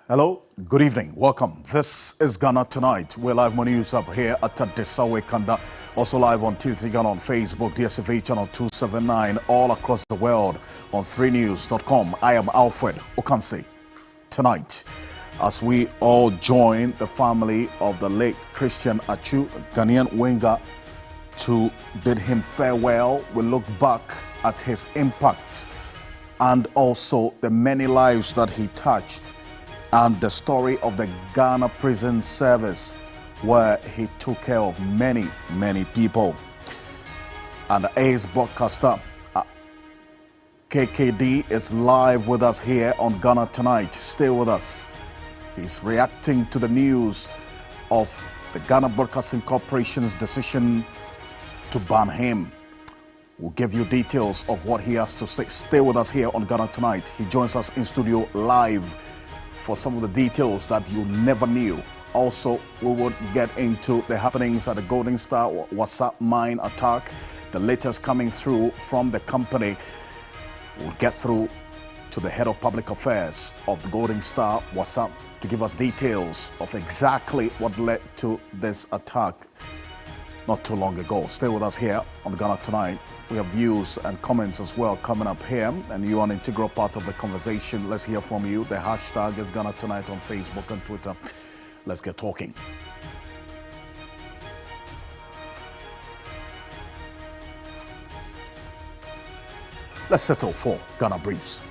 Hello, good evening, welcome. This is Ghana Tonight. We're live on news up here at Desawe Kanda. Also live on TV Ghana on Facebook, DSTV channel 279, all across the world on 3news.com. I am Alfred Ocansey. Tonight, as we all join the family of the late Christian Atsu, Ghanaian winger, to bid him farewell, we look back at his impact and also the many lives that he touched, and the story of the Ghana Prison Service, where he took care of many people. And the Ace broadcaster, KKD, is live with us here on Ghana Tonight. Stay with us. He's reacting to the news of the Ghana Broadcasting Corporation's decision to ban him. We'll give you details of what he has to say. Stay with us here on Ghana Tonight. He joins us in studio live for some of the details that you never knew. Also, we would get into the happenings at the Golden Star WhatsApp mine attack, the latest coming through from the company. We'll get through to the head of public affairs of the Golden Star WhatsApp to give us details of exactly what led to this attack not too long ago. Stay with us here on Ghana Tonight. We have views and comments as well coming up here, and you are an integral part of the conversation. Let's hear from you. The hashtag is Ghana Tonight on Facebook and Twitter. Let's get talking. Let's settle for Ghana Briefs.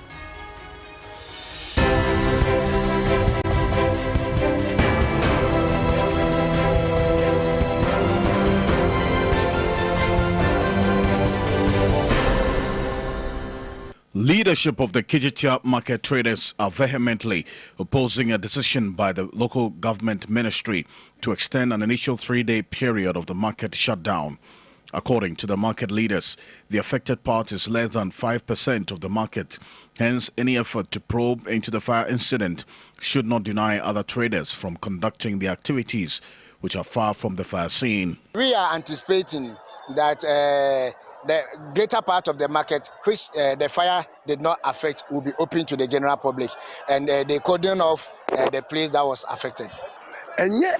Leadership of the Kijitia market traders are vehemently opposing a decision by the local government ministry to extend an initial 3-day period of the market shutdown. According to the market leaders, the affected part is less than 5% of the market. Hence, any effort to probe into the fire incident should not deny other traders from conducting the activities which are far from the fire scene. We are anticipating that the greater part of the market, which the fire did not affect, will be open to the general public, and the cordon off the place that was affected. And yet,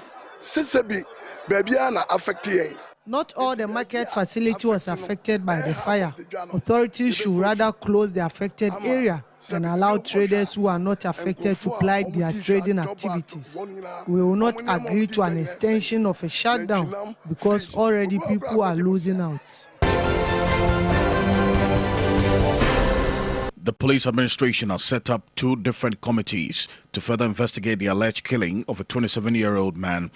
affected. Not all the market facility was affected by the fire. Authorities should rather close the affected area and allow traders who are not affected to ply their trading activities. We will not agree to an extension of a shutdown because already people are losing out. The police administration has set up 2 different committees to further investigate the alleged killing of a 27-year-old man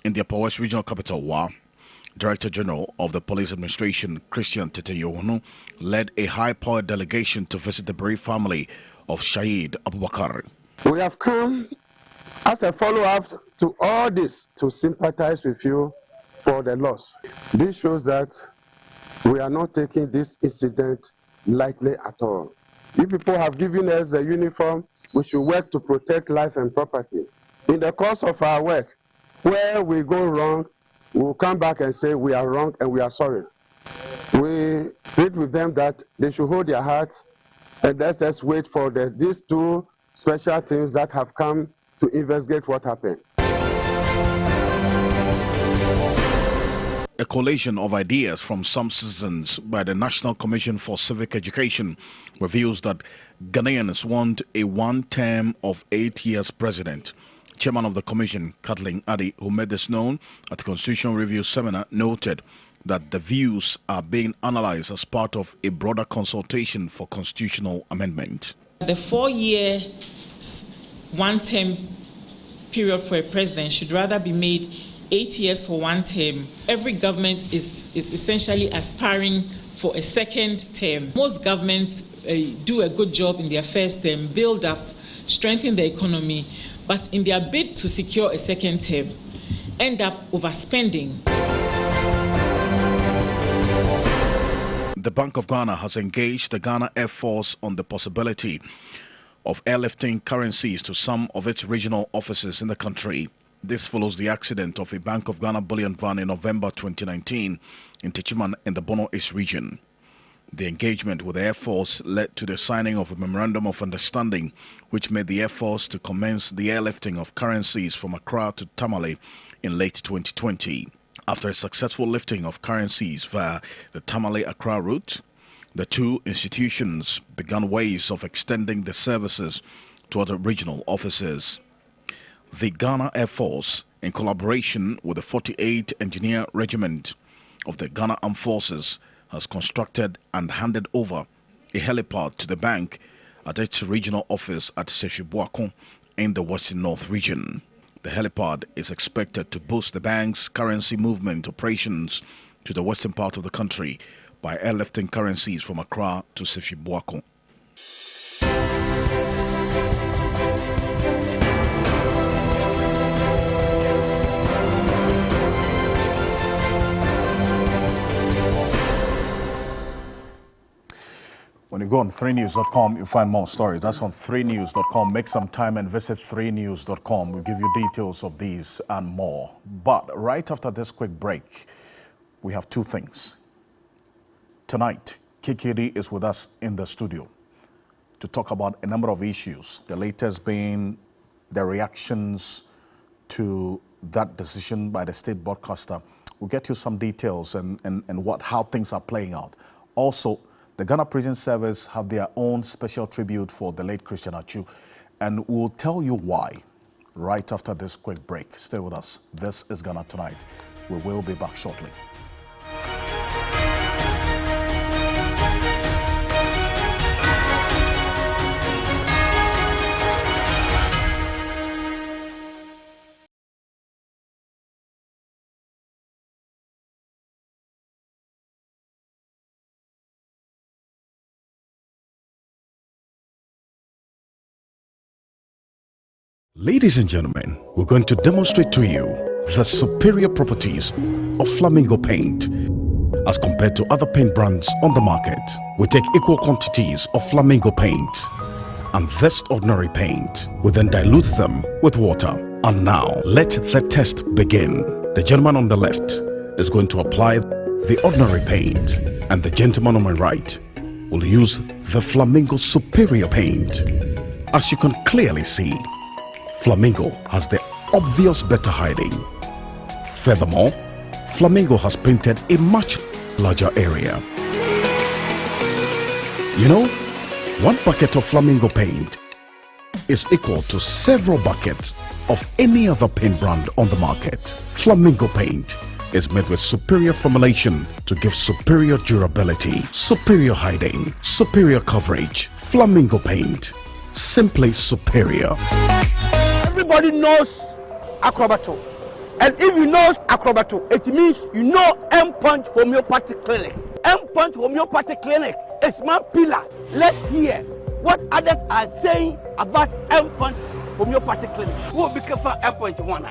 in the Upper West Regional Capital, Wa. Director General of the Police Administration, Christian Yohunu, led a high-powered delegation to visit the bereaved family of Shahid Abubakar. We have come as a follow-up to all this to sympathize with you for the loss. This shows that we are not taking this incident lightly at all. You people have given us the uniform. We should work to protect life and property. In the course of our work, where we go wrong, we will come back and say we are wrong and we are sorry. We plead with them that they should hold their hearts, and let us wait for these 2 special teams that have come to investigate what happened. A collation of ideas from some citizens by the National Commission for Civic Education reveals that Ghanaians want a 1-term of 8 years president. Chairman of the commission, Kathleen Addy, who made this known at the Constitutional Review Seminar, noted that the views are being analyzed as part of a broader consultation for constitutional amendment. The 4-year 1-term period for a president should rather be made 8 years for 1 term. Every government is essentially aspiring for a second term. Most governments do a good job in their first term, build up, strengthen the economy, but in their bid to secure a second term, end up overspending. The Bank of Ghana has engaged the Ghana Air Force on the possibility of airlifting currencies to some of its regional offices in the country. This follows the accident of a Bank of Ghana bullion van in November 2019 in Techiman in the Bono East region. The engagement with the Air Force led to the signing of a memorandum of understanding which made the Air Force to commence the airlifting of currencies from Accra to Tamale in late 2020. After a successful lifting of currencies via the Tamale-Accra route, the two institutions began ways of extending the services to other regional offices. The Ghana Air Force, in collaboration with the 48th Engineer Regiment of the Ghana Armed Forces, has constructed and handed over a helipad to the bank at its regional office at Sefwi-Boakong in the Western North region. The helipad is expected to boost the bank's currency movement operations to the western part of the country by airlifting currencies from Accra to Sefwi-Boakong. When you go on 3news.com, you find more stories. That's on 3news.com. Make some time and visit 3news.com. We'll give you details of these and more. But right after this quick break, we have two things. Tonight, KKD is with us in the studio to talk about a number of issues, the latest being the reactions to that decision by the state broadcaster. We'll get you some details and how things are playing out. Also, the Ghana Prison Service have their own special tribute for the late Christian Achu, and we'll tell you why right after this quick break. Stay with us. This is Ghana Tonight. We will be back shortly. Ladies and gentlemen, we're going to demonstrate to you the superior properties of Flamingo paint as compared to other paint brands on the market. We take equal quantities of Flamingo paint and this ordinary paint. We then dilute them with water. And now, let the test begin. The gentleman on the left is going to apply the ordinary paint, and the gentleman on my right will use the Flamingo superior paint. As you can clearly see, Flamingo has the obvious better hiding. Furthermore, Flamingo has painted a much larger area. You know, one bucket of Flamingo paint is equal to several buckets of any other paint brand on the market. Flamingo paint is made with superior formulation to give superior durability, superior hiding, superior coverage. Flamingo paint, simply superior. Everybody knows Acrobato, and if you know Acrobato, it means you know M-Punch Homeopathy Clinic. M-Punch Homeopathy Clinic is my pillar. Let's hear what others are saying about M-Punch Homeopathy Clinic. Who will be careful M-Punch one?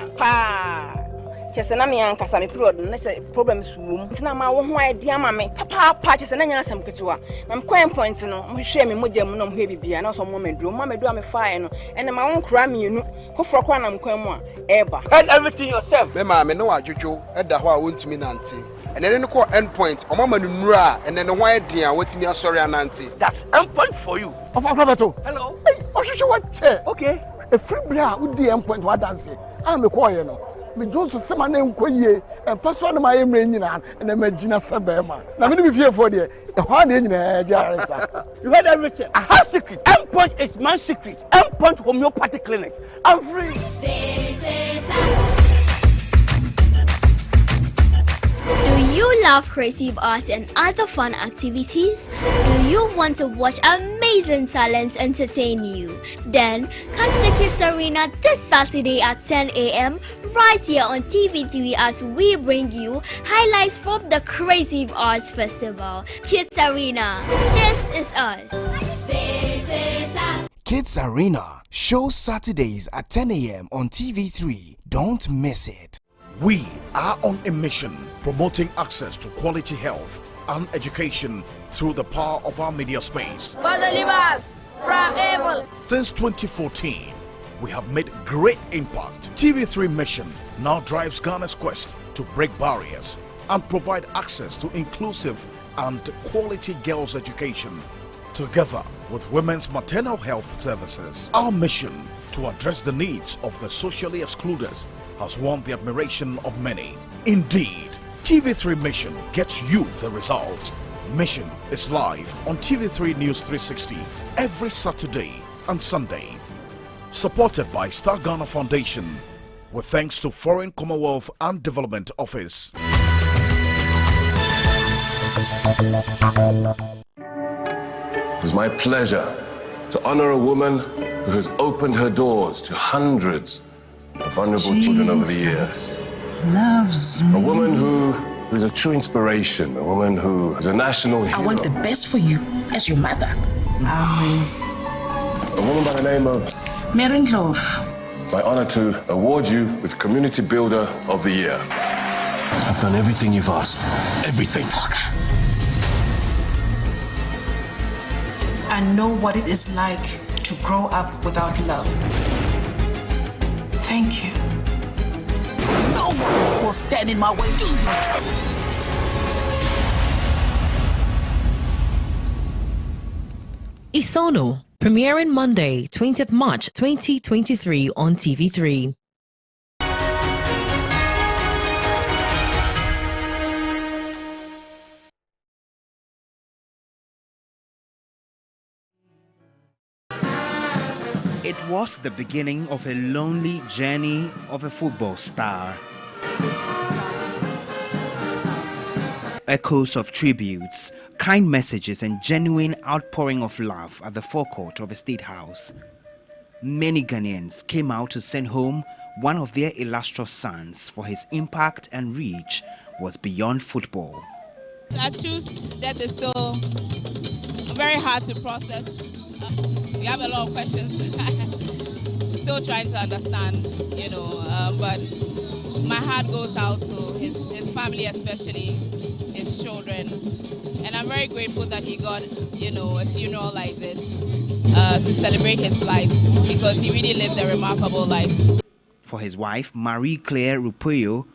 Chesena me ankasa me period no say problems wom ntina ma wo ho idea ma me papa chesena nya asem ketewa na me kwan point no mo hwe me mogya mu no mo hwe bibia na so mo medu a me fae no ene ma won kra me enu foforo kwa na me kwan mu a eba and everything yourself me ma me no adwodwo eda ho a wontumi nante ene ne ko end point o mama nura ene ne ho idea wotumi asori anante. That's end point for you of Acrobato. Hello hey ohwehwe what che okay a free bra wo di end point wa dance am me call you no me Johnson sema na enkoyie person na my nyina na magina sebema na me be fie for there e ho na nyina jaresa. You heard everything. I have secret. M-Punch is my secret. M-Punch Homeopathy Clinic. I'm free. This is Do you love creative art and other fun activities? Do you want to watch amazing talents entertain you? Then catch the Kids Arena this Saturday at 10 a.m. right here on TV3 as we bring you highlights from the Creative Arts Festival. Kids Arena, this is us. This is us. Kids Arena, show Saturdays at 10 a.m. on TV3. Don't miss it. We are on a mission promoting access to quality health and education through the power of our media space. Since 2014, we have made great impact. TV3 mission now drives Ghana's quest to break barriers and provide access to inclusive and quality girls' education, together with women's maternal health services. Our mission to address the needs of the socially excluded has won the admiration of many. Indeed, TV3 Mission gets you the results. Mission is live on TV3 News 360 every Saturday and Sunday. Supported by Star Ghana Foundation, with thanks to Foreign Commonwealth and Development Office. It's my pleasure to honor a woman who has opened her doors to hundreds of vulnerable children over the years. Loves me. A woman who is a true inspiration, a woman who is a national hero. I want the best for you as your mother. A woman by the name of Merendlof. My honor to award you with Community Builder of the Year. I've done everything you've asked. Everything. I know what it is like to grow up without love. Thank you. No one will stand in my way. Isono, premiering Monday, 20th March 2023 on TV3. It was the beginning of a lonely journey of a football star. Echoes of tributes, kind messages and genuine outpouring of love at the forecourt of a state house. Many Ghanaians came out to send home one of their illustrious sons, for his impact and reach was beyond football. I choose that is still very hard to process. We have a lot of questions. Still trying to understand, but my heart goes out to his family, especially his children. And I'm very grateful that he got, a funeral like this to celebrate his life, because he really lived a remarkable life. For his wife, Marie-Claire Rupuyo,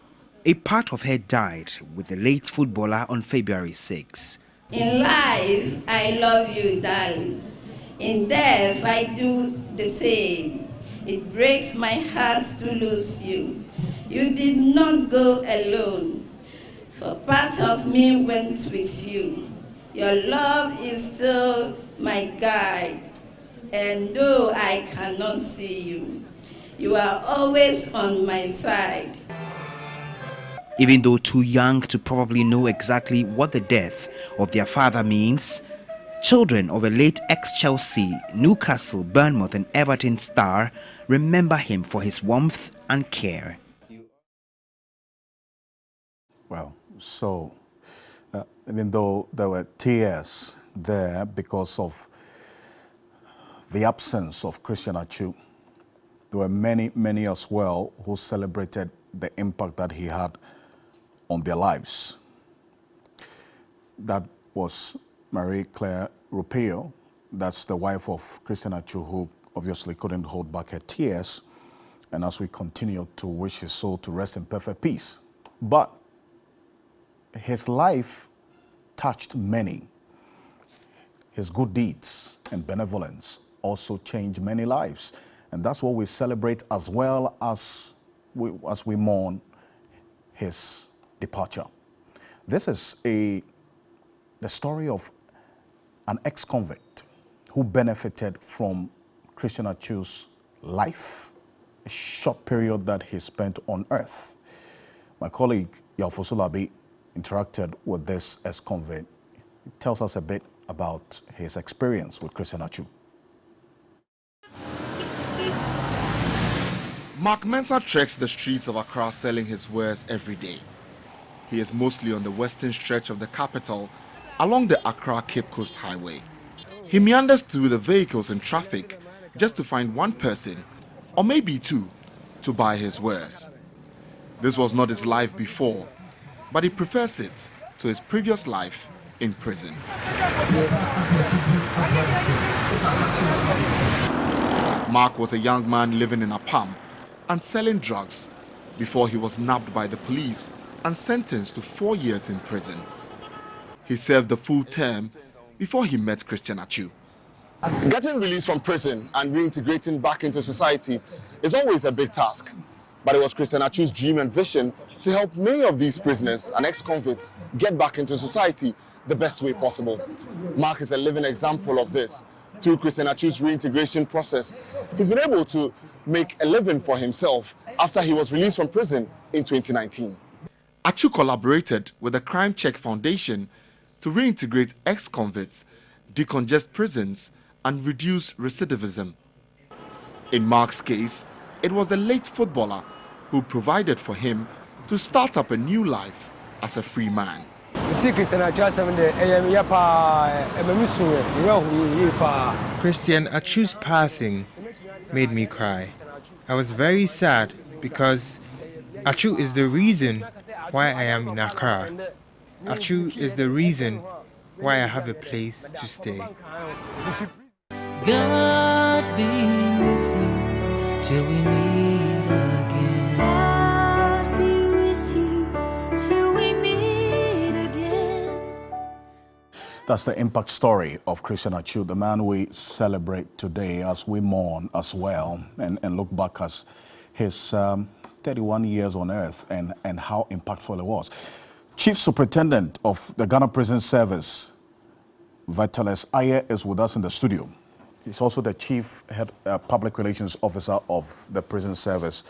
a part of her died with the late footballer on February 6. In life, I love you, darling. In death, I do the same. It breaks my heart to lose you. You did not go alone, for part of me went with you. Your love is still my guide, and though I cannot see you, you are always on my side. Even though too young to probably know exactly what the death of their father means, children of a late ex-Chelsea, Newcastle, Bournemouth and Everton star remember him for his warmth and care. Well, so even though there were tears there because of the absence of Christian Atsu, there were many, many as well who celebrated the impact that he had on their lives. That was Marie-Claire Rupuyo, that's the wife of Christian Atsu, who obviously couldn't hold back her tears, and as we continue to wish his soul to rest in perfect peace. But his life touched many. His good deeds and benevolence also changed many lives, and that's what we celebrate as well as we mourn his departure. This is the story of an ex-convict who benefited from Christian Atsu's life, a short period that he spent on earth. My colleague Yalfoso Labi interacted with this ex-convict. He tells us a bit about his experience with Christian Atsu. Mark Mensah treks the streets of Accra selling his wares every day. He is mostly on the western stretch of the capital along the Accra-Cape Coast Highway. He meanders through the vehicles and traffic just to find one person, or maybe two, to buy his wares. This was not his life before, but he prefers it to his previous life in prison. Mark was a young man living in Apam and selling drugs before he was nabbed by the police and sentenced to 4 years in prison. He served the full term before he met Christian Atsu. Getting released from prison and reintegrating back into society is always a big task. But it was Christian Atsu's dream and vision to help many of these prisoners and ex-convicts get back into society the best way possible. Mark is a living example of this. Through Christian Atsu's reintegration process, he's been able to make a living for himself after he was released from prison in 2019. Atsu collaborated with the Crime Check Foundation to reintegrate ex-convicts, decongest prisons, and reduce recidivism. In Mark's case, it was the late footballer who provided for him to start up a new life as a free man. Christian Atsu's passing made me cry. I was very sad because Atsu is the reason why I am in Accra. Atsu is the reason why I have a place to stay. God be with you till we meet again. God be with you till we meet again. That's the impact story of Christian Atsu, the man we celebrate today as we mourn as well and look back as his 31 years on earth and how impactful it was. Chief Superintendent of the Ghana Prison Service, Vitalis Aye, is with us in the studio. He's also the Chief Public Relations Officer of the Prison Service.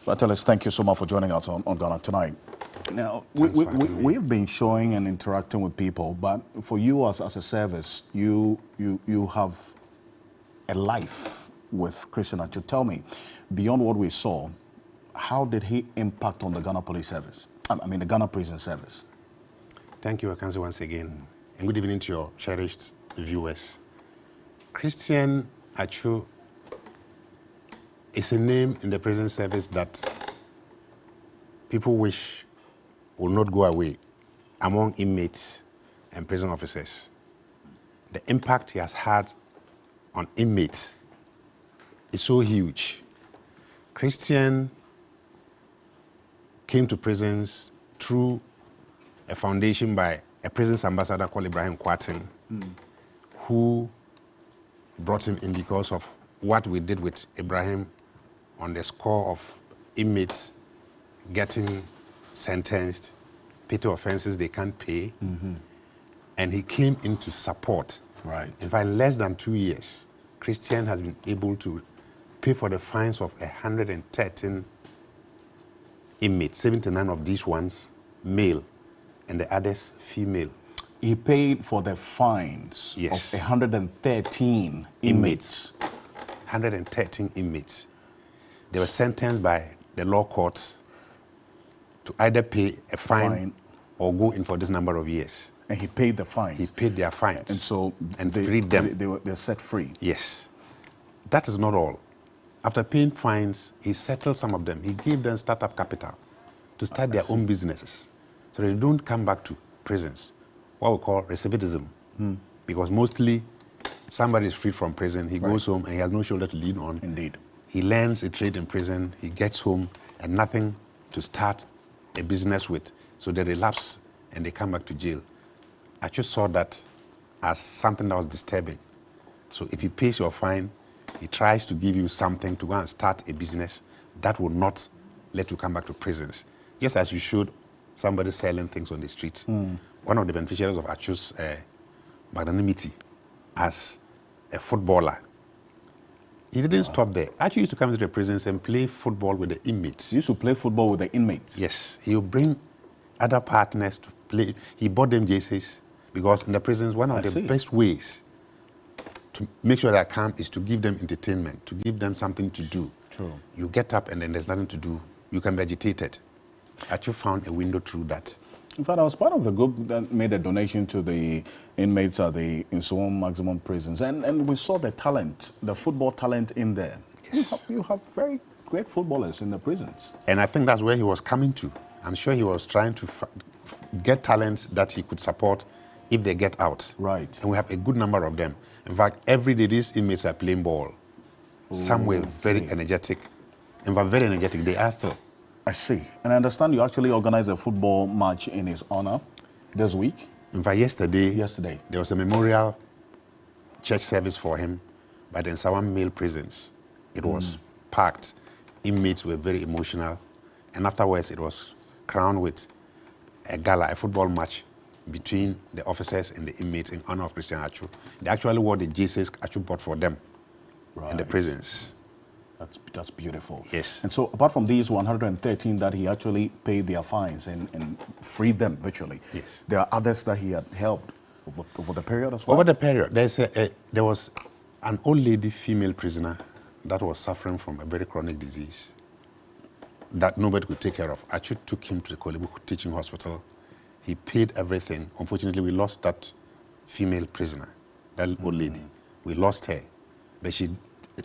Vitalis, thank you so much for joining us on Ghana Tonight. Now, we've been showing and interacting with people, but for you as a service, you have a life with Christian Atsu. Tell me, beyond what we saw, how did he impact on the Ghana Police Service? I mean, the Ghana Prison Service. Thank you, Ocansey, once again, and good evening to your cherished viewers. Christian Atsu is a name in the prison service that people wish will not go away among inmates and prison officers. The impact he has had on inmates is so huge. Christian came to prisons through a foundation by a prisons ambassador called Ibrahim Kwatin, who brought him in because of what we did with Ibrahim on the score of inmates getting sentenced, petty offenses they can't pay, and he came in to support. Right. In fact, in less than 2 years, Christian has been able to pay for the fines of 113 inmates, 79 of these ones male, and the others female. He paid for the fines of 113 inmates. 113 inmates. They were sentenced by the law courts to either pay a fine or go in for this number of years. And he paid the fines? He paid their fines. And so they freed them. They're set free? Yes. That is not all. After paying fines, he settled some of them. He gave them startup capital to start their own businesses so they don't come back to prisons, what we call recidivism. Because mostly somebody is freed from prison, he goes home and he has no shoulder to lean on. Indeed. He learns a trade in prison, he gets home and nothing to start a business with. So they relapse and they come back to jail. I just saw that as something that was disturbing. So if he pays your fine, he tries to give you something to go and start a business that will not let you come back to prisons. Just as you showed somebody selling things on the streets. One of the beneficiaries of Atsu's magnanimity as a footballer. He didn't stop there. Atsu used to come into the prisons and play football with the inmates. He used to play football with the inmates? Yes. He would bring other partners to play. He bought them jerseys because in the prisons, one of the best ways to make sure they're calm is to give them entertainment, to give them something to do. True. You get up and then there's nothing to do. You can be agitated. Atsu found a window through that. In fact, I was part of the group that made a donation to the inmates at the Insuon maximum prisons, and we saw the talent, the football talent in there. Yes. You have very great footballers in the prisons. And I think that's where he was coming to. I'm sure he was trying to get talents that he could support if they get out. Right. And we have a good number of them. In fact, every day these inmates are playing ball. Some were very energetic. In fact, very energetic. They are still. I see. And I understand you actually organized a football match in his honor this week? In fact, yesterday, there was a memorial church service for him by the Nsawam male prisons. It was packed. Inmates were very emotional. And afterwards, it was crowned with a gala, a football match between the officers and the inmates in honor of Christian Achu. They actually wore the jerseys Achu bought for them in the prisons. That's beautiful. Yes. And so apart from these 113 that he actually paid their fines and freed them virtually, there are others that he had helped over the period as well? Over the period, there was an old lady female prisoner that was suffering from a very chronic disease that nobody could take care of. Achu took him to the Kolebu Teaching Hospital. He paid everything. Unfortunately, we lost that female prisoner, that old lady. We lost her. But she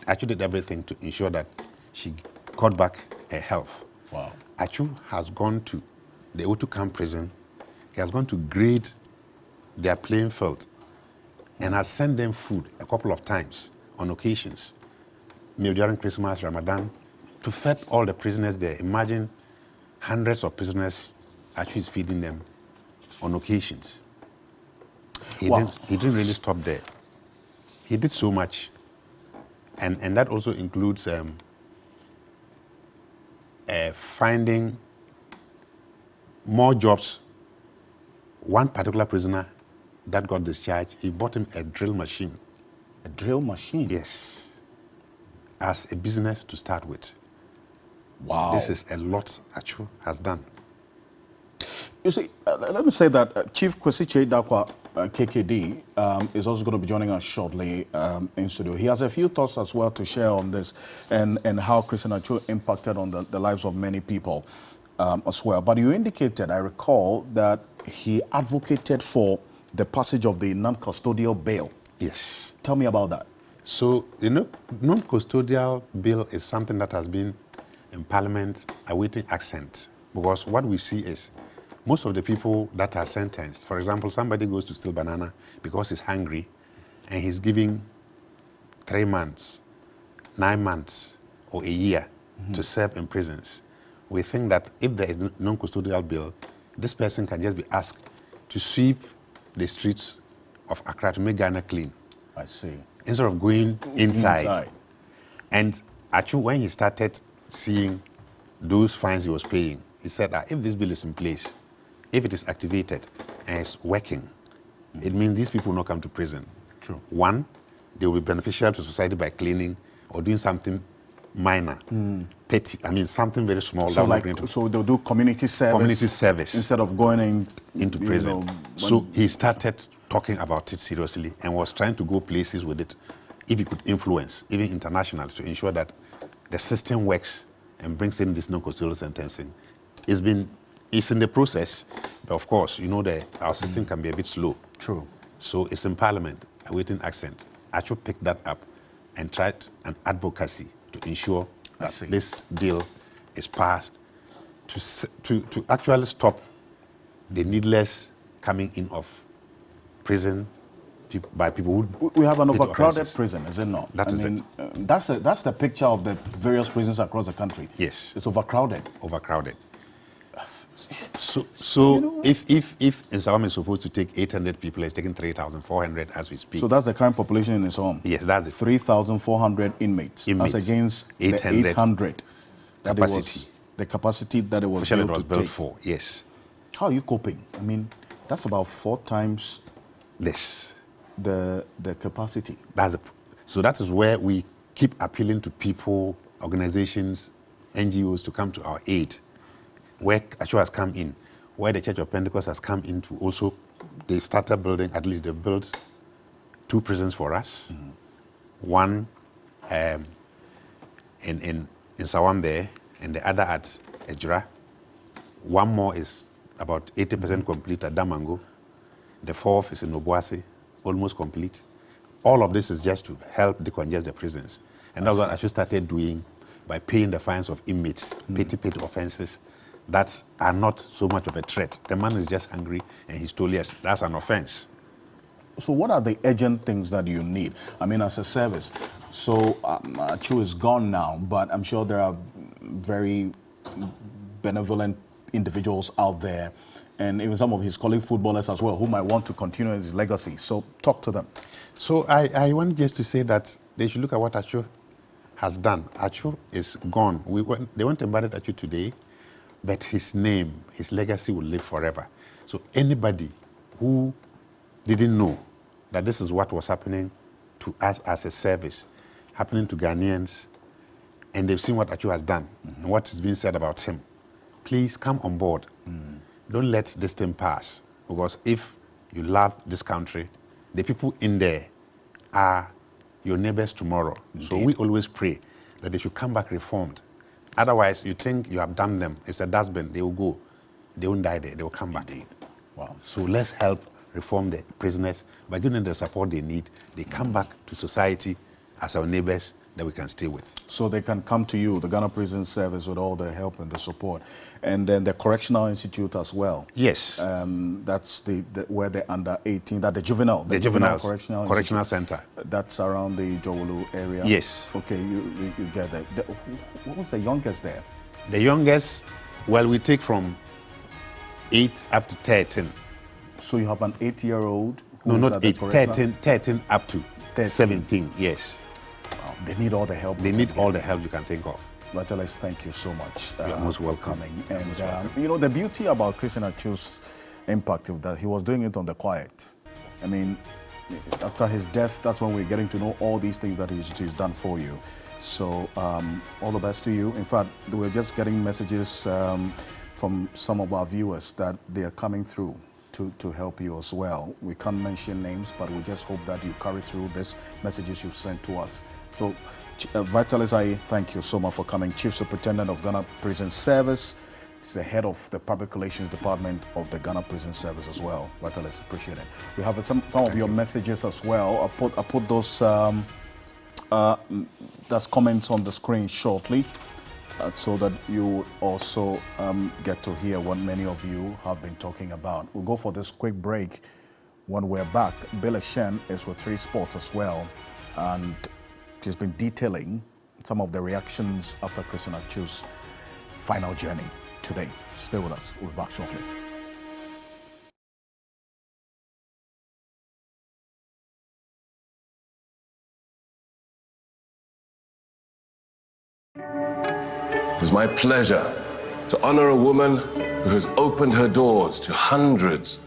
Achu did everything to ensure that she got back her health. Wow. Achu has gone to the Otu Camp prison. He has gone to grade their playing field and has sent them food a couple of times on occasions, maybe during Christmas, Ramadan, to feed all the prisoners there. Imagine hundreds of prisoners actually feeding them on occasions. He didn't really stop there. He did so much. And that also includes finding more jobs. One particular prisoner that got discharged, he bought him a drill machine. A drill machine? Yes. As a business to start with. Wow. This is a lot Achu has done. You see, let me say that Chief Kwesi Dakwa, KKD, is also going to be joining us shortly in studio. He has a few thoughts as well to share on this and how Christian Achu impacted on the lives of many people as well. But you indicated, I recall, that he advocated for the passage of the non-custodial bill. Yes. Tell me about that. So, non-custodial bill is something that has been in Parliament awaiting accent. Because what we see is most of the people that are sentenced, for example, somebody goes to steal banana because he's hungry and he's giving 3 months, 9 months, or a year to serve in prisons. We think that if there is non-custodial bill, this person can just be asked to sweep the streets of Accra to make Ghana clean. I see. Instead of going inside. And Achu, when he started seeing those fines he was paying, he said that if this bill is in place, if it is activated and it's working, it means these people will not come to prison. True. One, they will be beneficial to society by cleaning or doing something minor, petty. I mean, something very small. So they'll do community service. Community service. Instead of going into prison. So he started talking about it seriously and was trying to go places with it if he could influence, even internationally, to ensure that the system works and brings in this non-custodial sentencing. It's in the process, but of course, our system can be a bit slow. True. So it's in Parliament, awaiting accent. Achu picked that up and tried an advocacy to ensure that this bill is passed to actually stop the needless coming in of prison by people who... We have an overcrowded prison, is it not? That's the picture of the various prisons across the country. Yes. It's overcrowded. Overcrowded. So if Nsawam is supposed to take 800 people, it's taking 3,400 as we speak. So that's the current population in Nsawam? Yes, that's it. 3,400 inmates. That's against 800. The 800 capacity. The capacity that it was built for, yes. How are you coping? I mean, that's about 4 times this. The capacity. So that is where we keep appealing to people, organizations, NGOs to come to our aid. Where Achu has come in, where the Church of Pentecost has come in to also, they started building, at least they built 2 prisons for us. One in Sawam there, and the other at Ejura. One more is about 80% complete at Damango. The 4th is in Obuasi, almost complete. All of this is just to help decongest the prisons. And that's what Achu started doing by paying the fines of inmates, petty offenses that are not so much of a threat. The man is just hungry and he stole yes. That's an offense. So what are the urgent things that you need? I mean, as a service. So Achu is gone now, but I'm sure there are very benevolent individuals out there and even some of his colleague footballers as well who might want to continue his legacy. So talk to them. So I want just to say that they should look at what Achu has done. Achu is gone. They went and buried Achu today, but his name, his legacy will live forever. So anybody who didn't know that this is what was happening to us as a service, happening to Ghanaians, and they've seen what Achu has done and what is being said about him, please come on board. Don't let this thing pass, because if you love this country, the people in there are your neighbors tomorrow. Indeed. So we always pray that they should come back reformed. Otherwise, you think you have done them. It's a dustbin. They will go. They won't die there. They will come back. Indeed. Wow. So let's help reform the prisoners by giving them the support they need. They come back to society as our neighbors that we can stay with. So they can come to you, the Ghana Prison Service, with all the help and the support. And then the Correctional Institute as well. Yes. That's where they're under 18, that the juvenile Correctional Center. That's around the Jowolu area. Yes. Okay, you get that. What was the youngest there? The youngest, well, we take from 8 up to 13. So you have an 8-year-old? No, not 8, 13 up to 17, yes. Wow. They need all the help. They need all the help you can think of. Vitalis, thank you so much You're most for welcome. coming. And you know, the beauty about Christian Achu's impact is that he was doing it on the quiet. I mean, after his death, that's when we're getting to know all these things that he's done for you. So all the best to you. In fact, we're just getting messages from some of our viewers that they are coming through to help you as well. We can't mention names, but we just hope that you carry through these messages you've sent to us. So Vitalis, I thank you so much for coming. Chief Superintendent of Ghana Prison Service. He's the head of the Public Relations Department of the Ghana Prison Service as well. Vitalis, appreciate it. We have some of your messages as well. I put those that's comments on the screen shortly, so that you also get to hear what many of you have been talking about. We'll go for this quick break. When we're back, Billy Shen is with 3 Sports as well, and she's been detailing some of the reactions after Christian Achu's final journey today. Stay with us. We'll be back shortly. It is my pleasure to honor a woman who has opened her doors to hundreds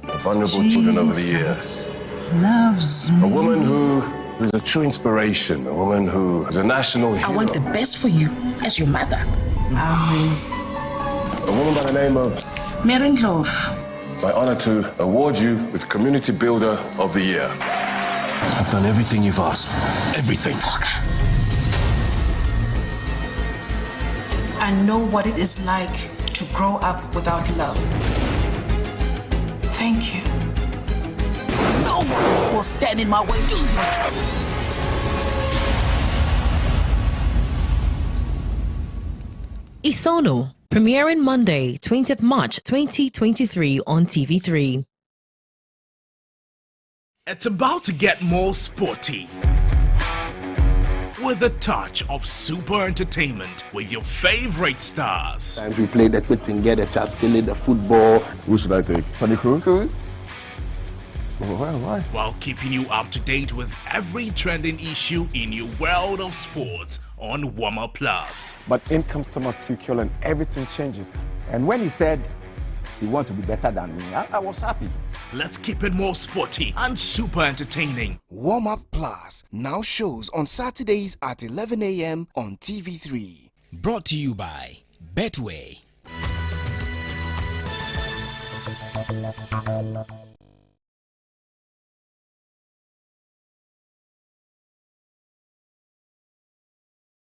of vulnerable children over the years. Loves me. A woman who is a true inspiration, a woman who is a national hero. I want the best for you as your mother. A woman by the name of Mary Clove. My honor to award you with Community Builder of the Year. I've done everything you've asked for. Everything. I know what it is like to grow up without love. Thank you. No one will stand in my way. Isono, premiering Monday, 20th March 2023 on TV3. It's about to get more sporty, with a touch of super entertainment with your favorite stars. Times we played the Twittingere, the Chaskele, the football. Who should I take? Tony Cruz? Why? While keeping you up to date with every trending issue in your world of sports on Warmer Plus. But in comes Thomas Tuchel and everything changes. And when he said he wanted to be better than me, I was happy. Let's keep it more sporty and super entertaining. Warm Up Plus now shows on Saturdays at 11 a.m. on TV3. Brought to you by Betway.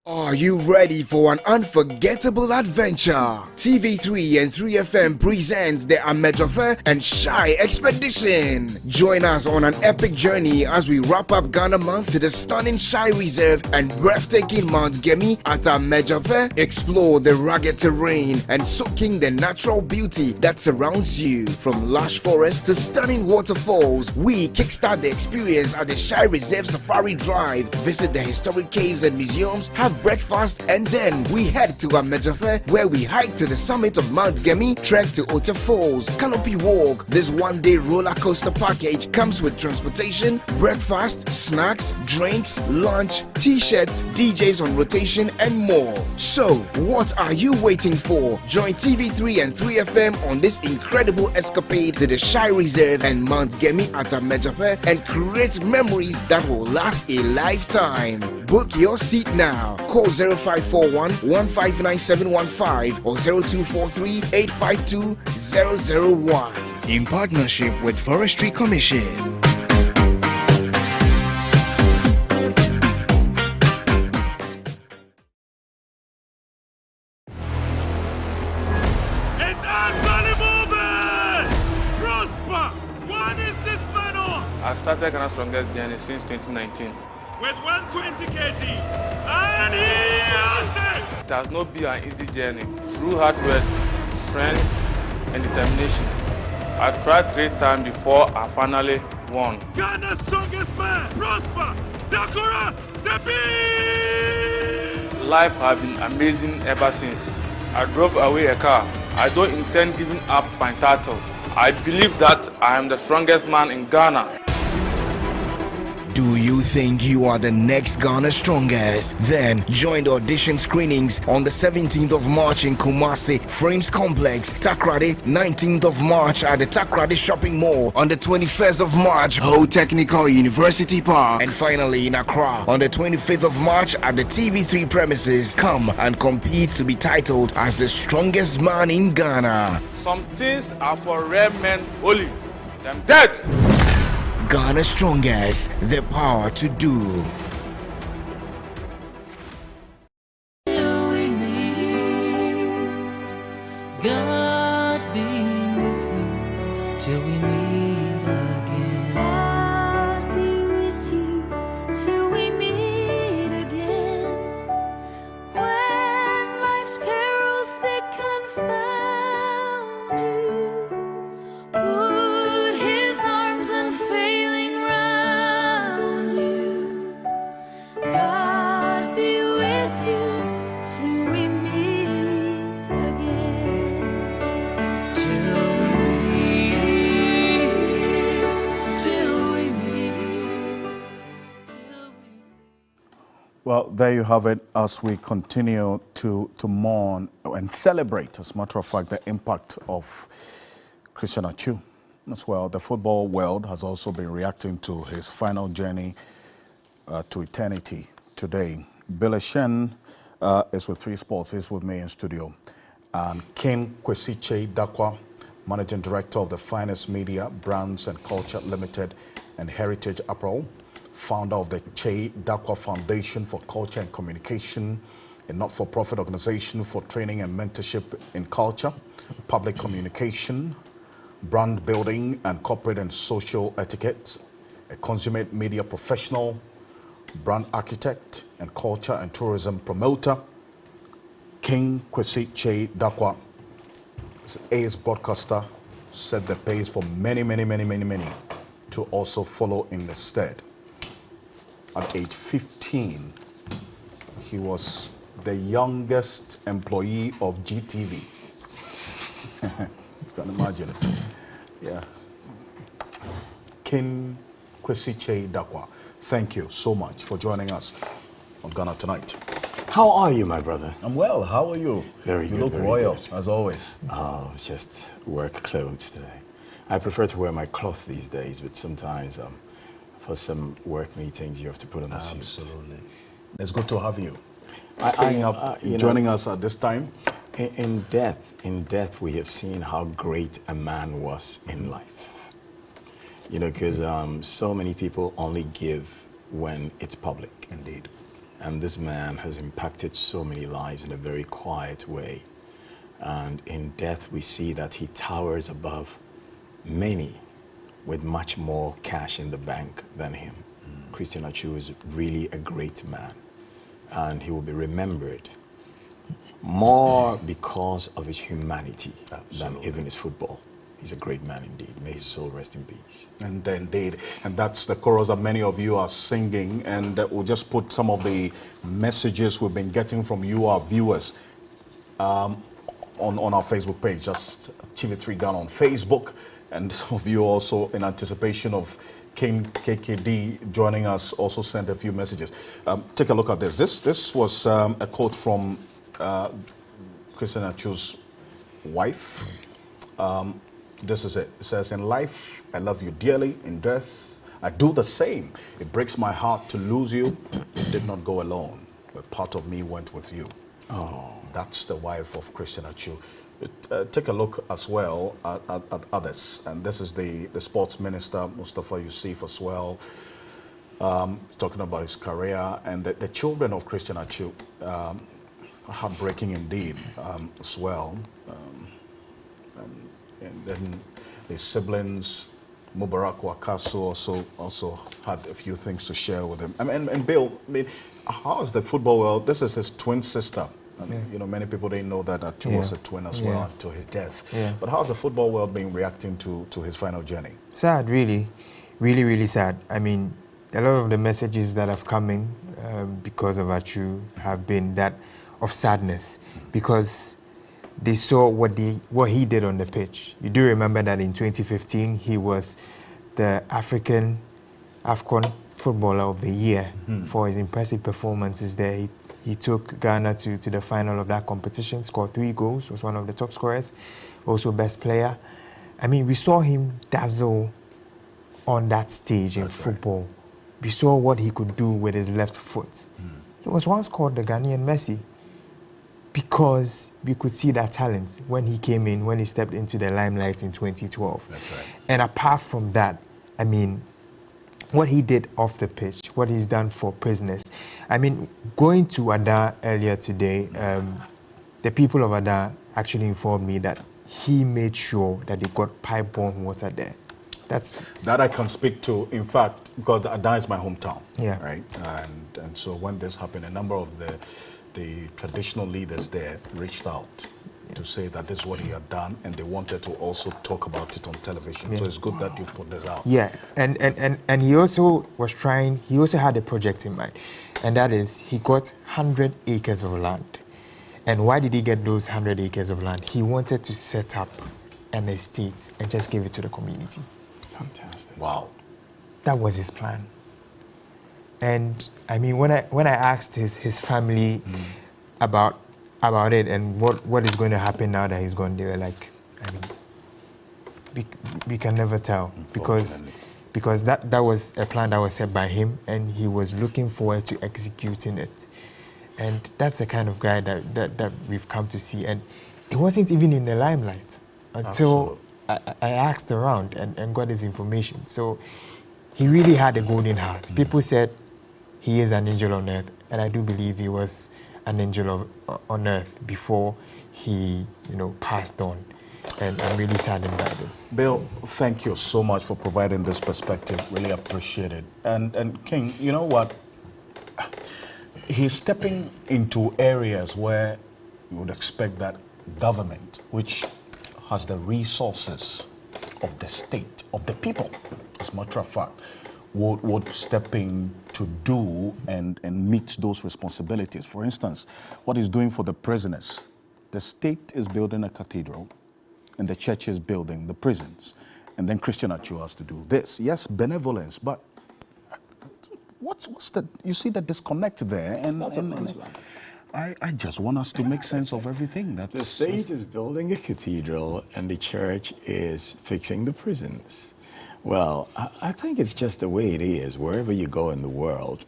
Are you ready for an unforgettable adventure? TV3 and 3FM presents the Amejofe and Shy Expedition. Join us on an epic journey as we wrap up Ghana month to the stunning Shy Reserve and breathtaking Mount Gemi at Amejofe. Explore the rugged terrain and soak in the natural beauty that surrounds you. From lush forests to stunning waterfalls, we kickstart the experience at the Shy Reserve Safari Drive. Visit the historic caves and museums, have have breakfast, and then we head to Amejofe, where we hike to the summit of Mount Gemi, trek to Ote Falls, Canopy Walk. This one-day roller coaster package comes with transportation, breakfast, snacks, drinks, lunch, t-shirts, DJs on rotation, and more. So, what are you waiting for? Join TV3 and 3FM on this incredible escapade to the Shai Reserve and Mount Gemi at Amejofe and create memories that will last a lifetime. Book your seat now. Call 0541 159 or 0243 852 001 in partnership with Forestry Commission. I started Ghana's strongest journey since 2019. With 120 kg, and he has it! It has not been an easy journey. Through hard work, strength, and determination. I tried 3 times before I finally won. Ghana's strongest man, Prosper Dakora Debi! Life has been amazing ever since. I drove away a car. I don't intend giving up my title. I believe that I am the strongest man in Ghana. Do you think you are the next Ghana strongest? Then join the audition screenings on the 17th of March in Kumasi, Frames Complex, Takrady, 19th of March at the Takrady Shopping Mall, on the 21st of March, Ho Technical University Park, and finally in Accra on the 25th of March at the TV3 premises. Come and compete to be titled as the strongest man in Ghana. Some things are for rare men only. I'm dead. Ghana Strongest, the power to do. God be with you till we meet again. God be with you till we meet again. When life's perils they confound you, put his arms unfailing round you. God be with you till we meet again. Till we meet. Well, there you have it as we continue to mourn and celebrate, as a matter of fact, the impact of Christian Atsu. As well, the football world has also been reacting to his final journey to eternity today. Billy Shen is with 3 Sports. He's with me in studio. And King Kwesi Dakwa, Managing Director of the Finest Media, Brands and Culture Limited and Heritage Apparel, founder of the Che Dakwa Foundation for Culture and Communication, a not-for-profit organization for training and mentorship in culture, public communication, brand building and corporate and social etiquette, a consummate media professional, brand architect and culture and tourism promoter. King Kwesi Che Dakwa is an ace broadcaster, set the pace for many to also follow in the stead. At age 15, he was the youngest employee of GTV. You can imagine. Yeah. King Kwesi Che Dakwa, thank you so much for joining us on Ghana Tonight. How are you, my brother? I'm well. How are you? Very good. You look very royal, good. as always. Oh, it's just work clothes today. I prefer to wear my cloth these days, but sometimes for some work meetings, you have to put on a suit. Absolutely. It's good to have you. Staying up, joining us at this time. In death, we have seen how great a man was in life. You know, because so many people only give when it's public. Indeed. And this man has impacted so many lives in a very quiet way. And in death, we see that he towers above many with much more cash in the bank than him. Christian Atsu is really a great man. And he will be remembered more because of his humanity than even his football. He's a great man indeed. May his soul rest in peace. And indeed, and that's the chorus that many of you are singing, and we'll just put some of the messages we've been getting from you, our viewers, on our Facebook page, just TV3 Ghana on Facebook, and some of you also in anticipation of King KKD joining us also sent a few messages. Take a look at this. This was a quote from Christian Achu's wife. This is it. It says, "In life, I love you dearly. In death, I do the same. It breaks my heart to lose you. You did not go alone, but part of me went with you." Oh. That's the wife of Christian Achu. Take a look as well at others. And this is the sports minister, Mustafa Yusuf, as well, talking about his career. And the children of Christian Achu, heartbreaking indeed, as well. And then his siblings, Mubarak Wakaso, also had a few things to share with him. And Bill, how is the football world? This is his twin sister. And, you know, many people didn't know that Achu was a twin as well until his death. But how's the football world been reacting to his final journey? Sad, really. Really, really sad. I mean, a lot of the messages that have come in because of Achu have been that of sadness, because they saw what he did on the pitch. You do remember that in 2015, he was the AFCON Footballer of the Year for his impressive performances there. He took Ghana to the final of that competition, scored 3 goals, was one of the top scorers, also best player. I mean, we saw him dazzle on that stage in football. We saw what he could do with his left foot. He was once called the Ghanaian Messi, because we could see that talent when he came in, when he stepped into the limelight in 2012. That's right. And apart from that, I mean, what he did off the pitch, what he's done for prisoners. I mean, going to Ada earlier today, the people of Ada actually informed me that he made sure that they got pipe-borne water there. That I can speak to. In fact, because Ada is my hometown, yeah, right? And so when this happened, a number of the traditional leaders there reached out to say that this is what he had done, and they wanted to also talk about it on television. So it's good that you put this out. Yeah, and he also was trying, he also had a project in mind, and that is he got 100 acres of land. And why did he get those 100 acres of land? He wanted to set up an estate and just give it to the community. Fantastic. Wow. That was his plan. And I mean, when I asked his family about it and what is going to happen now that he's gone, they were like, I mean, we can never tell, because that was a plan that was set by him, and he was looking forward to executing it. And that's the kind of guy that we've come to see. And it wasn't even in the limelight until I asked around and got his information. So he really had a golden heart. People said he is an angel on earth, and I do believe he was an angel on earth before he, passed on. And I'm really saddened by this. Bill, thank you so much for providing this perspective. Really appreciate it. And King, you know what? He's stepping into areas where you would expect that government, which has the resources of the state, of the people, as a matter of fact, would step in to do and meet those responsibilities. For instance, what he's doing for the prisoners. The state is building a cathedral, and the church is building the prisons. And then Christian Achu has to do this. Yes, benevolence, but what's the, you see the disconnect there? And I just want us to make sense of everything. The state is building a cathedral and the church is fixing the prisons. Well, I think it's just the way it is. Wherever you go in the world,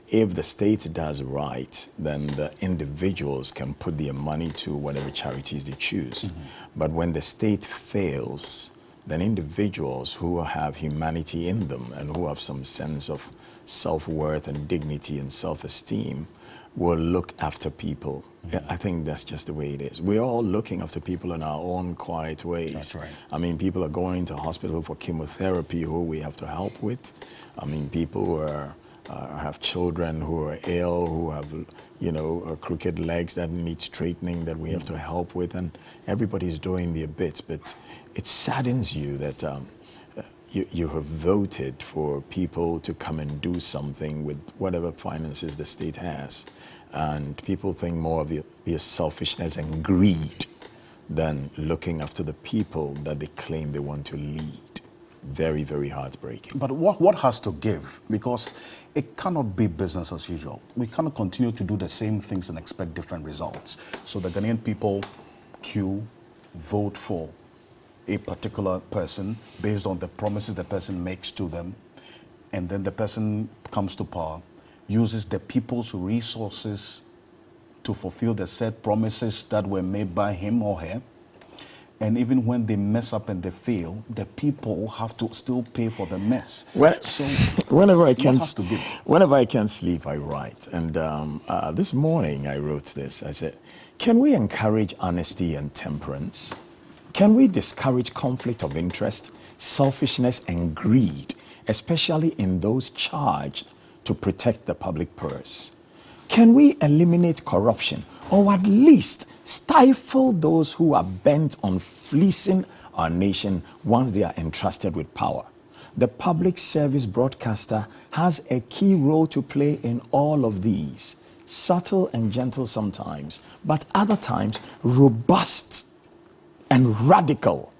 if the state does right, then the individuals can put their money to whatever charities they choose. But when the state fails, then individuals who have humanity in them and who have some sense of self-worth and dignity and self-esteem will look after people. I think that's just the way it is. We're all looking after people in our own quiet ways. That's right. I mean, people are going to hospital for chemotherapy who we have to help with. I mean, people who are have children who are ill, who have, crooked legs that need straightening that we have to help with, and everybody's doing their bits. But it saddens you that you have voted for people to come and do something with whatever finances the state has. And people think more of their selfishness and greed than looking after the people that they claim they want to lead. Very, very heartbreaking. But what has to give? Because it cannot be business as usual. We cannot continue to do the same things and expect different results. So the Ghanaian people queue, vote for a particular person based on the promises the person makes to them, and then the person comes to power, uses the people's resources to fulfill the said promises that were made by him or her. And even when they mess up and they fail, the people have to still pay for the mess. Whenever I can't sleep, I write. And this morning I wrote this. I said, can we encourage honesty and temperance? Can we discourage conflict of interest, selfishness and greed, especially in those charged to protect the public purse? Can we eliminate corruption, or at least stifle those who are bent on fleecing our nation once they are entrusted with power? The public service broadcaster has a key role to play in all of these, subtle and gentle sometimes, but other times robust and radical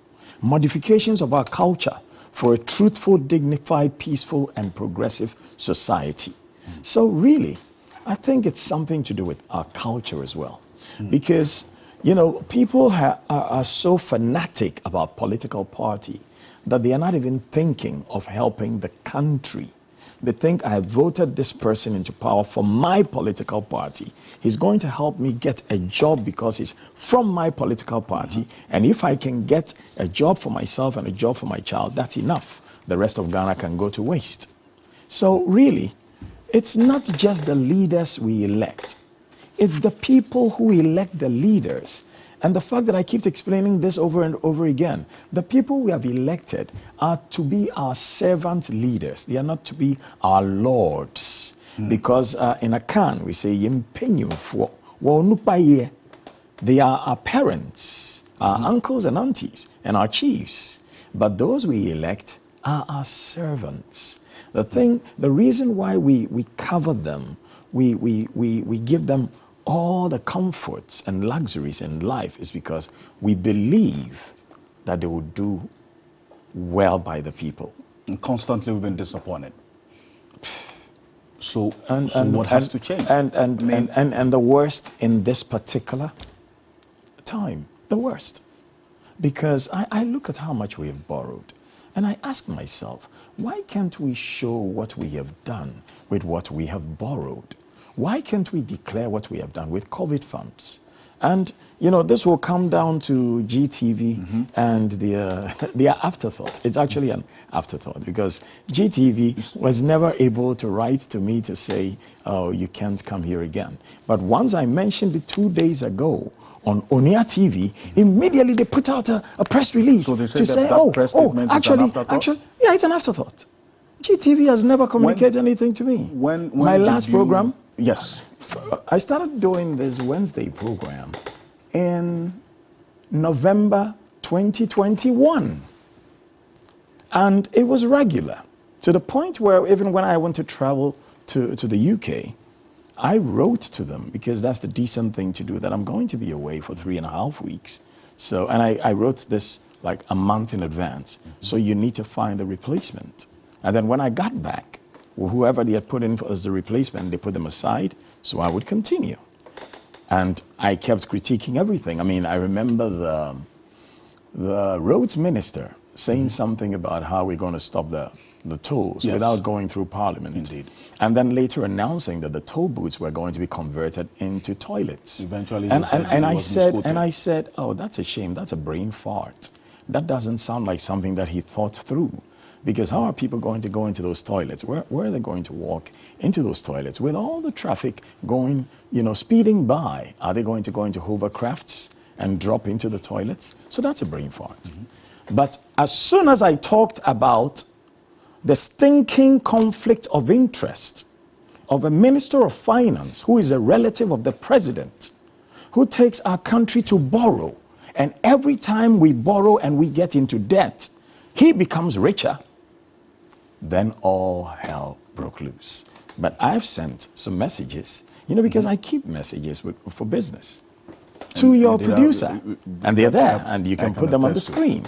modifications of our culture for a truthful, dignified, peaceful, and progressive society. So really, I think it's something to do with our culture as well. Because, people are so fanatic about political party that they are not even thinking of helping the country. They think, I have voted this person into power for my political party. He's going to help me get a job because he's from my political party. And if I can get a job for myself and a job for my child, that's enough. The rest of Ghana can go to waste. So really, it's not just the leaders we elect. It's the people who elect the leaders. And the fact that I keep explaining this over and over again, the people we have elected are to be our servant leaders. They are not to be our lords. Because in Akan, we say, they are our parents, our uncles and aunties, and our chiefs. But those we elect are our servants. The reason why we cover them, we give them all the comforts and luxuries in life is because we believe that they will do well by the people. And constantly we've been disappointed. So what has to change? And the worst in this particular time, the worst. Because I look at how much we have borrowed. And I ask myself, why can't we show what we have done with what we have borrowed? Why can't we declare what we have done with COVID funds? And, this will come down to GTV and their afterthought. It's actually an afterthought because GTV was never able to write to me to say, oh, you can't come here again. But once I mentioned it 2 days ago on Onia TV, immediately they put out a press release to say, actually, yeah, it's an afterthought. GTV has never communicated anything to me. When my last program, yes, I started doing this Wednesday program in November 2021. And it was regular to the point where even when I went to travel to the UK, I wrote to them because that's the decent thing to do, that I'm going to be away for 3.5 weeks. So, and I wrote this like a month in advance. So you need to find a replacement. And then when I got back, whoever they had put in as the replacement, they put them aside, so I would continue. And I kept critiquing everything. I mean, I remember the roads minister saying something about how we're going to stop the tolls without going through Parliament. Indeed. And then later announcing that the toll booths were going to be converted into toilets. Eventually, and I said, oh, that's a shame. That's a brain fart. That doesn't sound like something that he thought through. Because how are people going to go into those toilets? Where are they going to walk into those toilets? With all the traffic going, speeding by, are they going to go into hovercrafts and drop into the toilets? So that's a brain fart. But as soon as I talked about the stinking conflict of interest of a minister of finance who is a relative of the president, who takes our country to borrow. And every time we borrow and we get into debt, he becomes richer. Then all hell broke loose. But I've sent some messages, because I keep messages for business, to your producer. And they're there, and you can put them on the screen.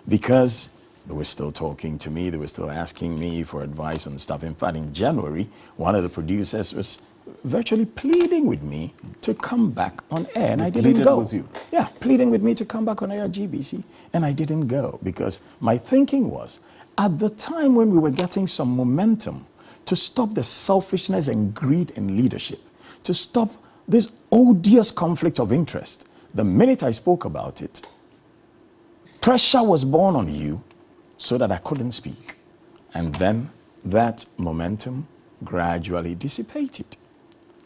Because they were still talking to me, they were still asking me for advice on stuff. In fact, in January, one of the producers was virtually pleading with me to come back on air, and I didn't go. With you? Yeah, pleading with me to come back on air at GBC, and I didn't go because my thinking was, at the time when we were getting some momentum to stop the selfishness and greed in leadership, to stop this odious conflict of interest, the minute I spoke about it, pressure was born on you so that I couldn't speak. And then that momentum gradually dissipated.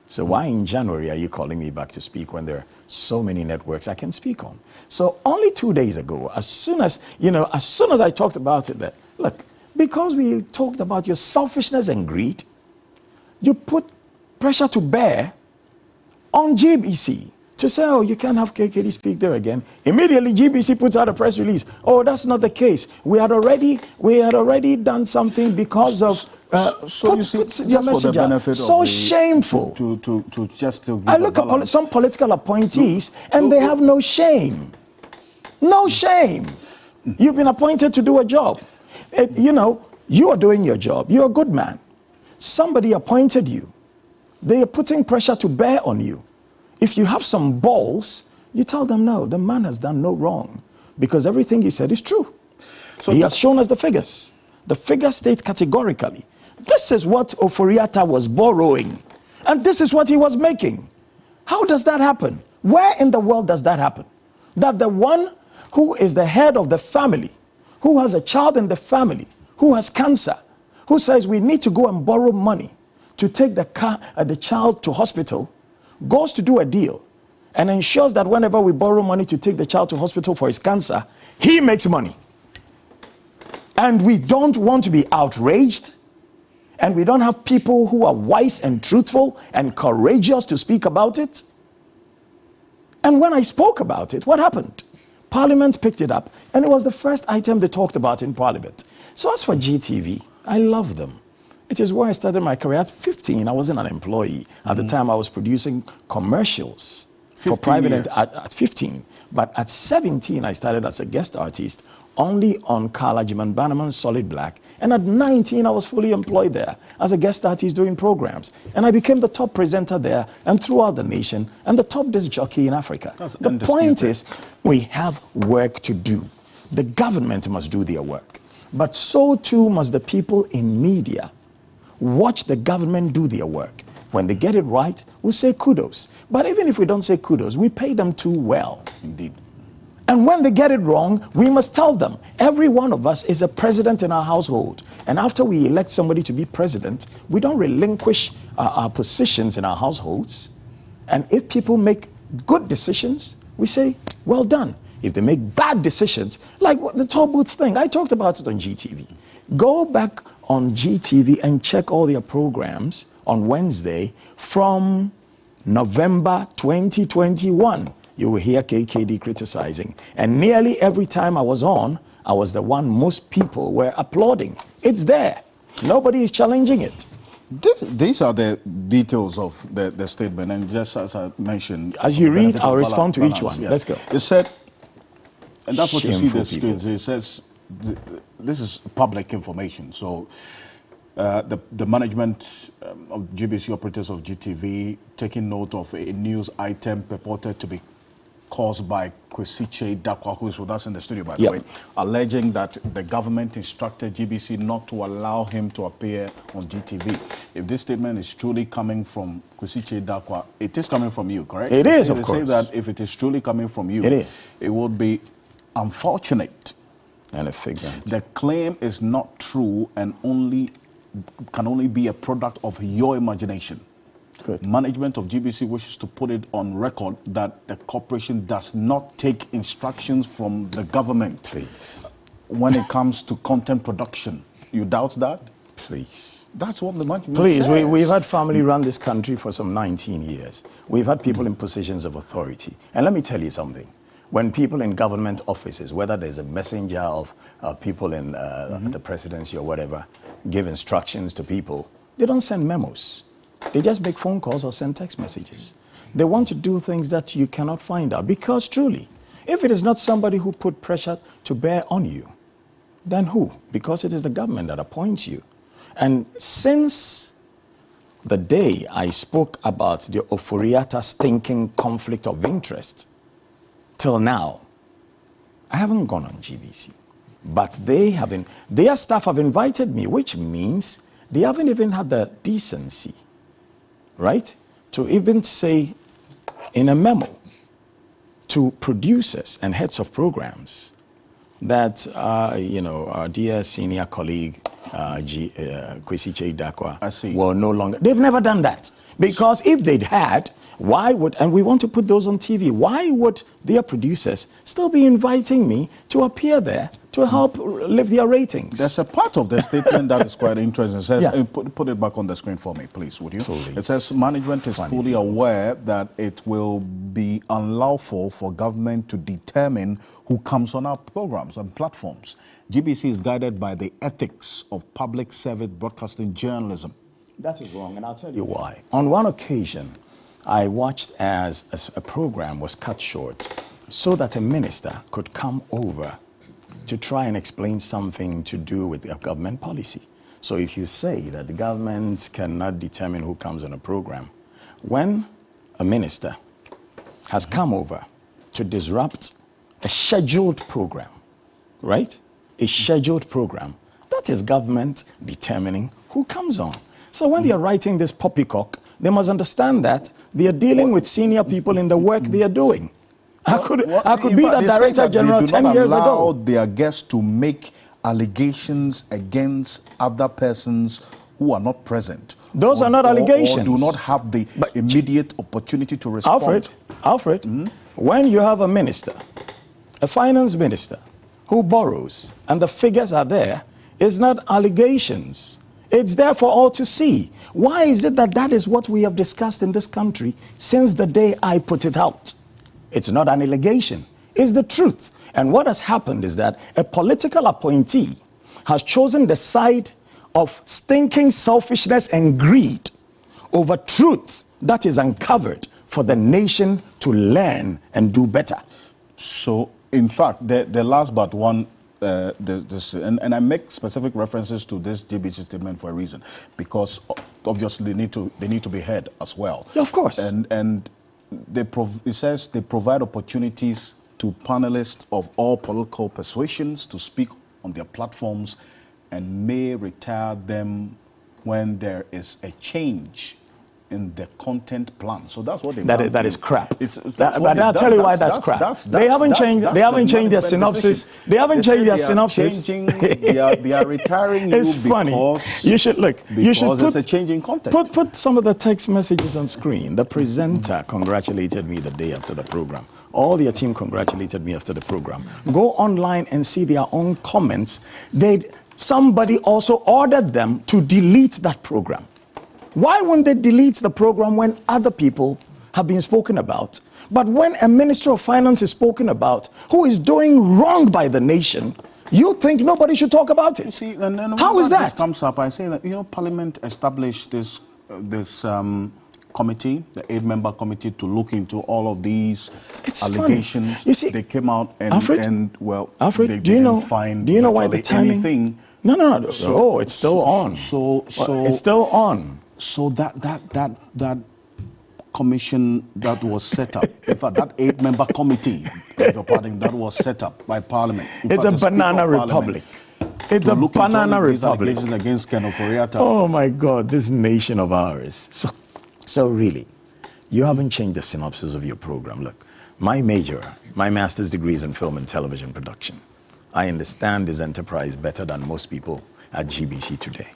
So why in January are you calling me back to speak when there are so many networks I can speak on? So only 2 days ago, as soon as I talked about it, that look, because we talked about your selfishness and greed, you put pressure to bear on GBC to say, oh, you can't have KKD speak there again. Immediately, GBC puts out a press release. Oh, that's not the case. We had already done something because of. So you see, just for the benefit so of shameful. To just to. I look at some political appointees, and they have no shame. No shame. You've been appointed to do a job. You are doing your job. You're a good man. Somebody appointed you. They are putting pressure to bear on you. If you have some balls, you tell them, no, the man has done no wrong, because everything he said is true. So he has shown us the figures. The figures state categorically, this is what Oforiatta was borrowing, and this is what he was making. How does that happen? Where in the world does that happen? That the one who is the head of the family, who has a child in the family, who has cancer, who says we need to go and borrow money to take the child to hospital, goes to do a deal and ensures that whenever we borrow money to take the child to hospital for his cancer, he makes money. And we don't want to be outraged, and we don't have people who are wise and truthful and courageous to speak about it. And when I spoke about it, what happened? Parliament picked it up, and it was the first item they talked about in Parliament. So as for GTV, I love them. It is where I started my career. At 15, I wasn't an employee. At the time, I was producing commercials for private at 15. But at 17, I started as a guest artist only on Carla Jiman Bannerman's Solid Black. And at 19, I was fully employed there as a guest artist doing programs. And I became the top presenter there and throughout the nation and the top disc jockey in Africa. The point is, we have work to do. The government must do their work. But so too must the people in media. Watch the government do their work. When they get it right, we'll say kudos. But even if we don't say kudos, we pay them too well. Indeed. And when they get it wrong, we must tell them. Every one of us is a president in our household. And after we elect somebody to be president, we don't relinquish our positions in our households. And if people make good decisions, we say, well done. If they make bad decisions, like the toll booth thing, I talked about it on GTV. Go back on GTV and check all their programs on Wednesday from November 2021. You will hear KKD criticizing. And nearly every time I was on, I was the one most people were applauding. It's there. Nobody is challenging it. These are the details of the statement. And just as I mentioned... As you read, I'll respond to each one. Yes. Let's go. It said, and that's what you see the Shameful screens. It says, this is public information. So the management of GBC operators of GTV taking note of a news item purported to be caused by Kwesiche Dakwa, who is with us in the studio, by the way, alleging that the government instructed GBC not to allow him to appear on GTV. If this statement is truly coming from Kwesiche Dakwa, it is coming from you, correct? It is, of course. Say that if it is truly coming from you, it is. It would be unfortunate. And a figment. The claim is not true and can only be a product of your imagination. Good. Management of GBC wishes to put it on record that the corporation does not take instructions from the government. Please. When it comes to content production. You doubt that? Please. That's what the management Please, says. we've had family run this country for some 19 years. We've had people in positions of authority. And let me tell you something. When people in government offices, whether there's a messenger of people in the presidency or whatever, give instructions to people, they don't send memos. They just make phone calls or send text messages. They want to do things that you cannot find out. Because truly, if it is not somebody who put pressure to bear on you, then who? Because it is the government that appoints you. And since the day I spoke about the Oforiata stinking conflict of interest, till now, I haven't gone on GBC. But their staff have invited me, which means they haven't even had the decency, right, to even say in a memo to producers and heads of programs that, our dear senior colleague, Kwesi Chei-Dakwa, will no longer. They've never done that. Because if they'd had, why would, and we want to put those on TV, why would their producers still be inviting me to appear there to help lift their ratings? There's a part of the statement that is quite interesting. It says, put it back on the screen for me, please, would you? Please. It says, management is fully aware that it will be unlawful for government to determine who comes on our programs and platforms. GBC is guided by the ethics of public service broadcasting journalism. That is wrong, and I'll tell you why. On one occasion, I watched as a program was cut short so that a minister could come over to try and explain something to do with a government policy. So if you say that the government cannot determine who comes on a program, when a minister has come over to disrupt a scheduled program, right? A scheduled program, that is government determining who comes on. So when they are writing this poppycock, they must understand that they are dealing with senior people in the work they are doing. I could be the Director General 10 years ago. Allow their guests to make allegations against other persons who are not present. Those are not allegations. Or do not have the immediate opportunity to respond. Alfred, when you have a minister, a finance minister, who borrows, and the figures are there, it's not allegations. It's there for all to see. Why is it that that is what we have discussed in this country since the day I put it out? It's not an allegation. It's the truth. And what has happened is that a political appointee has chosen the side of stinking selfishness and greed over truth that is uncovered for the nation to learn and do better. So, in fact, the last but one, and I make specific references to this GBC statement for a reason, because obviously they need to be heard as well. Yeah, of course. And it says they provide opportunities to panelists of all political persuasions to speak on their platforms and may retire them when there is a change in the content plan. So that's what they that is crap. But I'll tell you why that's crap. They haven't changed their synopsis. They haven't changed their synopsis. They are retiring it's you funny. Because, you should look. You should put, it's a change in content. Put some of the text messages on screen. The presenter congratulated me the day after the program. All their team congratulated me after the program. Go online and see their own comments. Somebody also ordered them to delete that program. Why wouldn't they delete the program when other people have been spoken about? But when a Minister of Finance is spoken about who is doing wrong by the nation, you think nobody should talk about it. See, and how is that? This comes up, I say that, Parliament established this committee, the 8-member committee, to look into all of these allegations. Funny. You see, they came out and, Alfred, they didn't find why the timing? Anything. No. So, it's still on. So it's still on. So that commission that was set up, in fact, that 8-member committee, that was set up by Parliament. It's a banana republic. It's a banana republic. Against Ken Oforiata. Oh my God, this nation of ours. So really, you haven't changed the synopsis of your program. Look, my master's degree is in film and television production. I understand this enterprise better than most people at GBC today.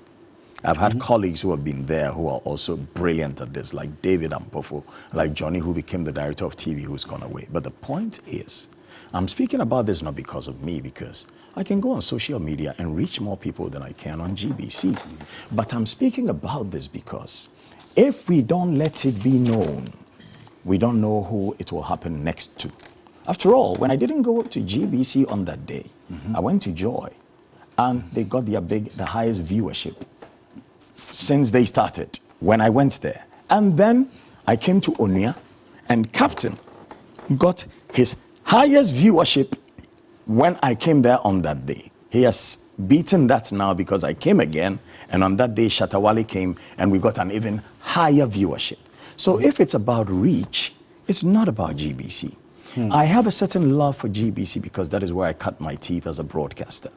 I've had colleagues who have been there who are also brilliant at this, like David Ampofo, like Johnny, who became the director of TV, who's gone away. But the point is I'm speaking about this not because of me, because I can go on social media and reach more people than I can on GBC. But I'm speaking about this because if we don't let it be known, we don't know who it will happen next to. After all, when I didn't go to GBC on that day, I went to Joy, and they got the highest viewership since they started when I went there. And then I came to Onia, and Captain got his highest viewership when I came there on that day. He has beaten that now because I came again, and on that day Shatawale came and we got an even higher viewership. So if it's about reach, it's not about GBC. I have a certain love for GBC because that is where I cut my teeth as a broadcaster.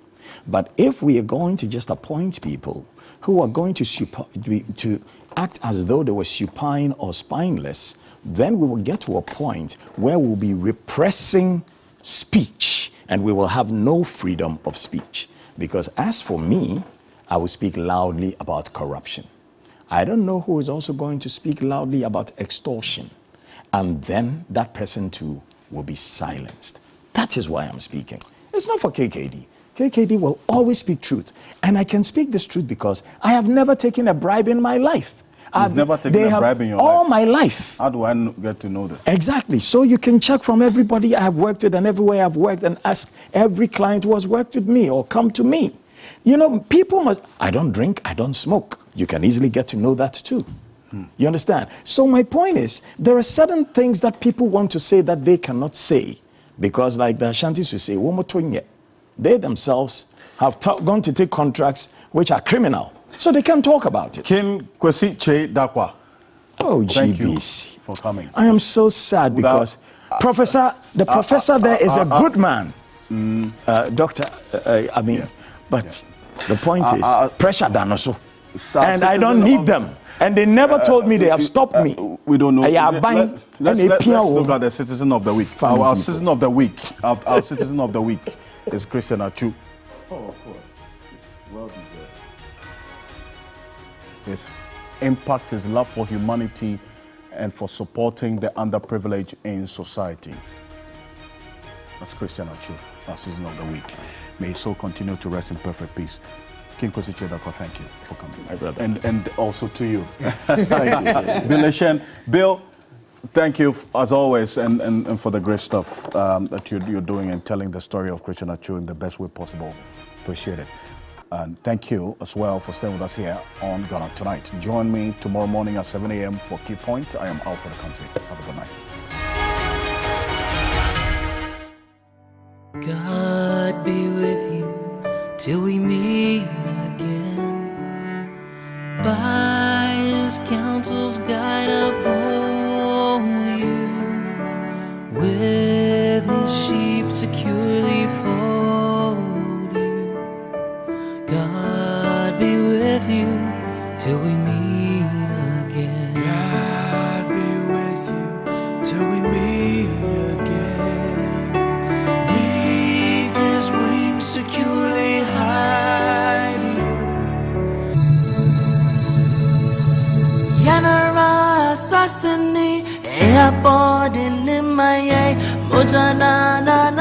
But if we are going to just appoint people who are going to act as though they were supine or spineless, then we will get to a point where we'll be repressing speech and we will have no freedom of speech. Because as for me, I will speak loudly about corruption. I don't know who is also going to speak loudly about extortion. And then that person too will be silenced. That is why I'm speaking. It's not for KKD. KKD will always speak truth. And I can speak this truth because I have never taken a bribe in my life. You've never taken a bribe in your life? All my life. How do I get to know this? Exactly. So you can check from everybody I have worked with and everywhere I've worked and ask every client who has worked with me or come to me. You know, people must... I don't drink, I don't smoke. You can easily get to know that too. You understand? So my point is, there are certain things that people want to say that they cannot say. Because like the Ashantis will say, they themselves have gone to take contracts which are criminal. So they can't talk about it. King Kwesi Che Dakwa. Oh, thank you GBC. for coming. I am so sad because the professor there is a good man. Doctor, but the point is, pressure done also. And I don't need them. And they never told me they have stopped me. We don't know. Let's look at the citizen of the week. Our citizen of the week. Our citizen of the week is Christian Achu. Oh, of course. Well deserved. His impact, his love for humanity and for supporting the underprivileged in society. That's Christian Achu, our citizen of the week. May his soul continue to rest in perfect peace. King Kwesi Che Dakwa, thank you for coming, my brother. And also to you. Thank you. Bill Eshen. Bill, thank you as always and for the great stuff that you're doing and telling the story of Christian Achu in the best way possible. Appreciate it. And thank you as well for staying with us here on Ghana Tonight. Join me tomorrow morning at 7 a.m. for Key Point. I am Alfred Ocansey. Have a good night. God be with you till we meet again. By his counsel's guide uphold you, with his sheep securely fold you. God be with you till we meet again. God be with you till we meet again. Beneath his wings securely hide you. Yanara Sassani, Airport in my Mojana.